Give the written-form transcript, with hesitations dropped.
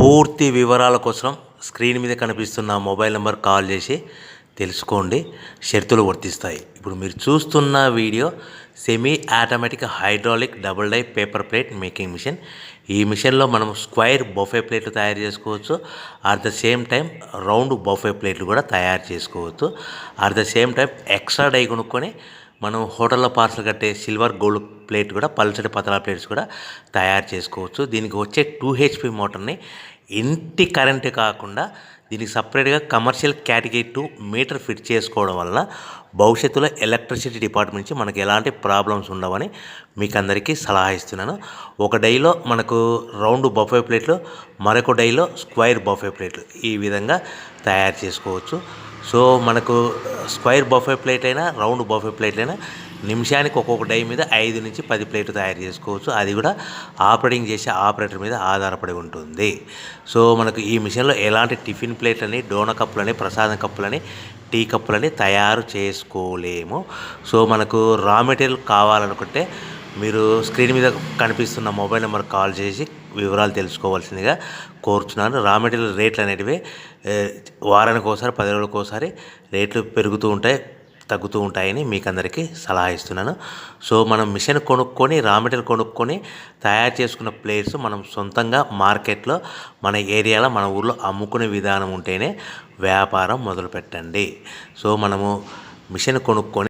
పూర్తి వివరాల కోసం స్క్రీన్ మీద కనిపిస్తున్న మొబైల్ నెంబర్ కాల్ చేసి తెలుసుకోండి. షరతులు వర్తిస్తాయి. ఇప్పుడు మీరు చూస్తున్న video semi automatic hydraulic double die paper plate making machine. ఈ మిషన్లో మనం స్క్వైర్ బఫే ప్లేట్లు తయారు చేసుకోవచ్చు. At the same time round buffet ప్లేట్లు కూడా తయారు చేసుకోవచ్చు. At the same time extra die కొనుక్కొని మనం హోటల్లో పార్సల్ కట్టే సిల్వర్ గోల్డ్ ప్లేట్ కూడా పల్చటి పతలా ప్లేట్స్ కూడా తయారు చేసుకోవచ్చు. దీనికి వచ్చే 2 HP మోటార్ని ఇంటి కరెంటు కాకుండా దీనికి సపరేట్గా కమర్షియల్ కేటగిరీ 2 మీటర్ ఫిట్ చేసుకోవడం వల్ల భవిష్యత్తులో ఎలక్ట్రిసిటీ డిపార్ట్మెంట్ నుంచి మనకి ఎలాంటి ప్రాబ్లమ్స్ ఉండవని మీకు అందరికీ సలహా ఇస్తున్నాను. ఒక డైలో మనకు రౌండ్ బఫే ప్లేట్లు, మరొక డైలో స్క్వైర్ బఫే ప్లేట్లు ఈ విధంగా తయారు చేసుకోవచ్చు. సో మనకు స్క్వైర్ బఫే ప్లేట్ అయినా రౌండ్ బఫే ప్లేట్ అయినా నిమిషానికి ఒక్కొక్క డై మీద 5 నుంచి 10 ప్లేట్లు తయారు చేసుకోవచ్చు. అది కూడా ఆపరేటింగ్ చేసే ఆపరేటర్ మీద ఆధారపడి ఉంటుంది. సో మనకు ఈ మిషన్లో ఎలాంటి టిఫిన్ ప్లేట్లని, డోనా కప్పులని, ప్రసాదం కప్పులని, టీ కప్పులని తయారు చేసుకోలేము. సో మనకు రా మెటీరియల్ కావాలనుకుంటే మీరు స్క్రీన్ మీద కనిపిస్తున్న మొబైల్ నెంబర్ కాల్ చేసి వివరాలు తెలుసుకోవాల్సిందిగా కోరుచున్నాను. రా మెటీరియల్ రేట్లు అనేటివి వారానికి ఒకసారి, 10 రోజులకు ఒకసారి రేట్లు పెరుగుతూ ఉంటాయి, తగ్గుతూ ఉంటాయని మీకు అందరికీ సలహా ఇస్తున్నాను. సో మనం మిషన్ కొనుక్కొని, రా మెటీరియల్ కొనుక్కొని తయారు చేసుకున్న ప్లేట్స్ మనం సొంతంగా మార్కెట్లో మన ఏరియాలో, మన ఊర్లో అమ్ముకునే విధానం ఉంటేనే వ్యాపారం మొదలుపెట్టండి. సో మనము మిషన్ కొనుక్కొని